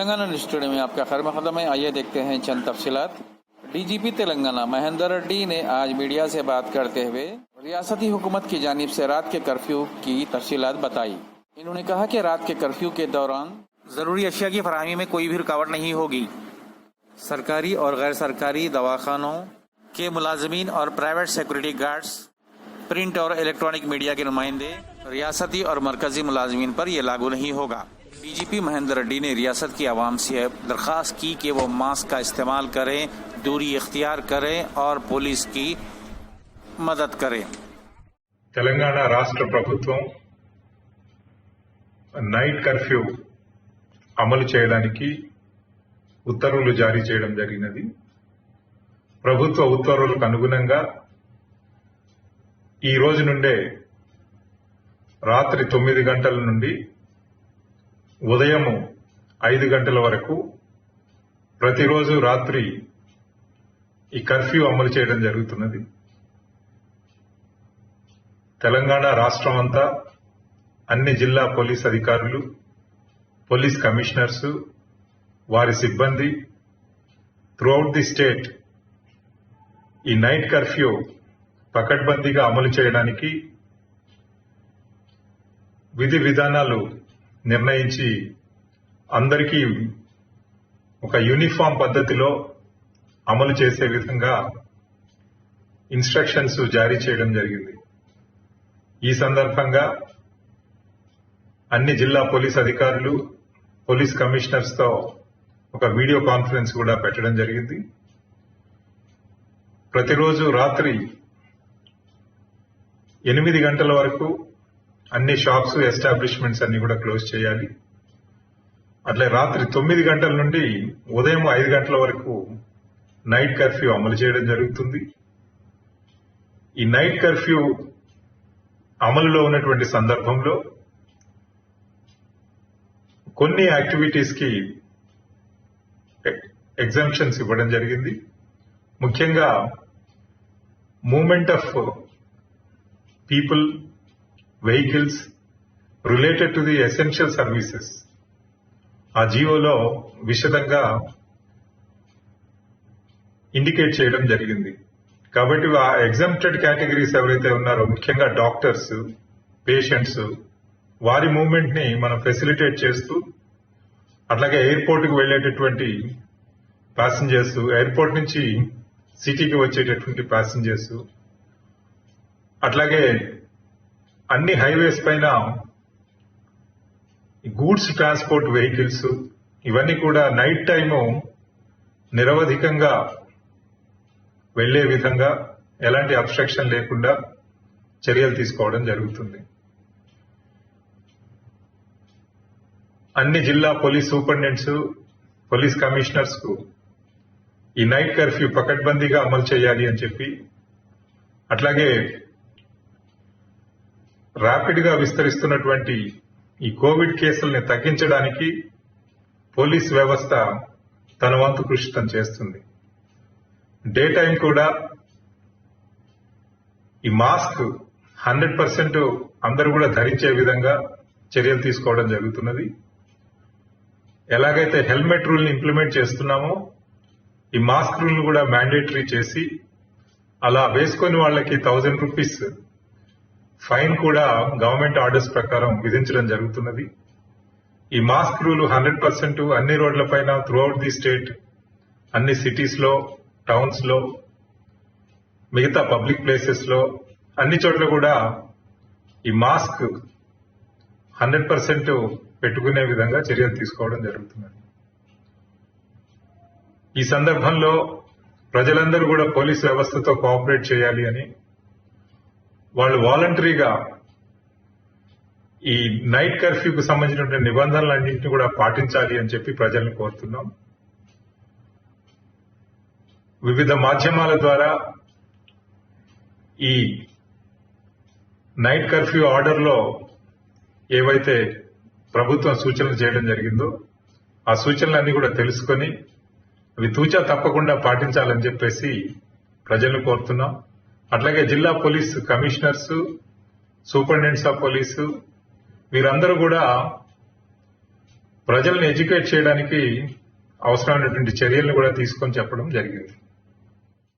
Telangana news today में आपका खैर मकदम है। आइए देखते हैं चंद तफसीलात। डीजीपी तेलंगाना महेंद्र रेड्डी ने आज मीडिया से बात करते हुए रियासती हुकूमत की जानिब से रात के कर्फ्यू की तफसीलात बताई। इन्होंने कहा कि रात के कर्फ्यू के दौरान जरूरी अशिया की फराहमी में कोई भी रुकावट नहीं होगी। सरकारी और गैर सरकारी दवाखानों के मुलाजमीन और प्राइवेट सिक्योरिटी गार्ड्स, प्रिंट और इलेक्ट्रॉनिक मीडिया के नुमाइंदे, रियासती और मरकजी मुलाजमीन पर यह लागू नहीं होगा। डीजीपी महेंद्र रेड्डी ने रियासत की आवाम से दरख्वास्त की कि वो मास्क का इस्तेमाल करें, दूरी इख्तियार करें और पुलिस की मदद करें। తెలంగాణ రాష్ట్ర ప్రభుత్వం నైట్ కర్ఫ్యూ అమలు చేయడానికి ఉత్తర్వులు జారీ చేయడం జరిగినది। ప్రభుత్వ ఉత్తర్వులకు అనుగుణంగా ఈ రోజు నుండే రాత్రి 9 గంటల నుండి ఉదయం 5 గంటల వరకు ప్రతిరోజు రాత్రి ఈ కర్ఫ్యూ అమలు చేయడం జరుగుతున్నది। తెలంగాణ రాష్ట్రం అంతా అన్ని జిల్లా పోలీస్ అధికారులు, పోలీస్ కమిషనర్స్, వారి సిబ్బంది త్రూఅవుట్ ది స్టేట్ ఈ నైట్ కర్ఫ్యూ పకడ్బందీగా అమలు చేయడానికి విధి విధానాలు నిర్ణయించి అందరికీ ఒక యూనిఫామ్ పద్ధతిలో అమలు చేసే విధంగా ఇన్స్ట్రక్షన్స్ జారీ చేయడం జరిగింది। ఈ సందర్భంగా అన్ని జిల్లా పోలీస్ అధికారులు, పోలీస్ కమిషనర్స్ తో ఒక వీడియో కాన్ఫరెన్స్ కూడా పెట్టడం జరిగింది। ప్రతిరోజు రాత్రి 8 గంటల వరకు అన్ని షాప్స్, ఎస్టాబ్లిష్మెంట్స్ అన్ని కూడా క్లోజ్ చేయాలి। అట్లే రాత్రి 9 గంటల నుండి ఉదయం 5 గంటల వరకు నైట్ కర్ఫ్యూ అమలు చేయడం జరుగుతుంది। ఈ నైట్ కర్ఫ్యూ అమలులో ఉన్నటువంటి సందర్భంలో కొన్ని యాక్టివిటీస్ కి ఎగ్జామ్షన్స్ ఇవ్వడం జరిగింది। ముఖ్యంగా movement of people, vehicles related to the essential services ఆ జీవోలో విశదంగా ఇండికేట్ చేయడం జరిగింది। కాబట్టి ఆ ఎగ్జామ్టెడ్ కేటగిరీస్ ఎవరైతే ఉన్నారో, ముఖ్యంగా డాక్టర్స్, పేషెంట్స్, వారి మూవ్మెంట్ ని మనం ఫెసిలిటేట్ చేస్తూ, అట్లాగే ఎయిర్పోర్ట్ కు వెళ్లేటటువంటి ప్యాసింజర్స్, ఎయిర్పోర్ట్ నుంచి సిటీకి వచ్చేటటువంటి ప్యాసింజర్స్, అట్లాగే అన్ని హైవేస్ పైన గూడ్స్ ట్రాన్స్పోర్ట్ వెహికల్స్ ఇవన్నీ కూడా నైట్ టైము నిరవధికంగా వెళ్లే విధంగా ఎలాంటి అబ్స్ట్రక్షన్ లేకుండా చర్యలు తీసుకోవడం జరుగుతుంది। అన్ని జిల్లా పోలీస్ సూపరింటెండెంట్స్, పోలీస్ కమిషనర్స్ కు ఈ నైట్ కర్ఫ్యూ పకడ్బందీగా అమలు చేయాలి అని చెప్పి, అట్లాగే ర్యాపిడ్ గా విస్తరిస్తున్నటువంటి ఈ కోవిడ్ కేసుల్ని తగ్గించడానికి పోలీస్ వ్యవస్థ తన వంతు కృషి చేస్తుంది। డే టైం కూడా ఈ మాస్క్ 100% అందరూ కూడా ధరించే విధంగా చర్యలు తీసుకోవడం జరుగుతున్నది। ఎలాగైతే హెల్మెట్ రూల్ ని ఇంప్లిమెంట్ చేస్తున్నామో ఈ మాస్క్ రూల్ కూడా మ్యాండేటరీ చేసి, అలా వేసుకొని వాళ్ళకి 1000 రూపీస్ ఫైన్ కూడా గవర్నమెంట్ ఆర్డర్స్ ప్రకారం విధించడం జరుగుతున్నది। ఈ మాస్క్ రూల్ 100% అన్ని రోడ్లపైన త్రూఅవుట్ ది స్టేట్, అన్ని సిటీస్ లో, టౌన్స్ లో, మిగతా పబ్లిక్ ప్లేసెస్ లో అన్ని చోట్ల కూడా ఈ మాస్క్ 100% పెట్టుకునే విధంగా చర్యలు తీసుకోవడం జరుగుతున్నది। ఈ సందర్భంలో ప్రజలందరూ కూడా పోలీస్ వ్యవస్థతో కోఆపరేట్ చేయాలి అని, వాళ్ళు వాలంటరీగా ఈ నైట్ కర్ఫ్యూకు సంబంధించినటువంటి నిబంధనలన్నింటినీ కూడా పాటించాలి అని చెప్పి ప్రజల్ని కోరుతున్నాం। వివిధ మాధ్యమాల ద్వారా ఈ నైట్ కర్ఫ్యూ ఆర్డర్ లో ఏవైతే ప్రభుత్వం సూచనలు చేయడం జరిగిందో ఆ సూచనలన్నీ కూడా తెలుసుకొని అవి తూచా తప్పకుండా పాటించాలని చెప్పేసి ప్రజలను కోరుతున్నాం। అట్లాగే జిల్లా police commissioners, superintendents of police వీరందరూ కూడా ప్రజల్ని ఎడ్యుకేట్ చేయడానికి అవసరమైనటువంటి చర్యలను కూడా తీసుకొని చెప్పడం జరిగింది.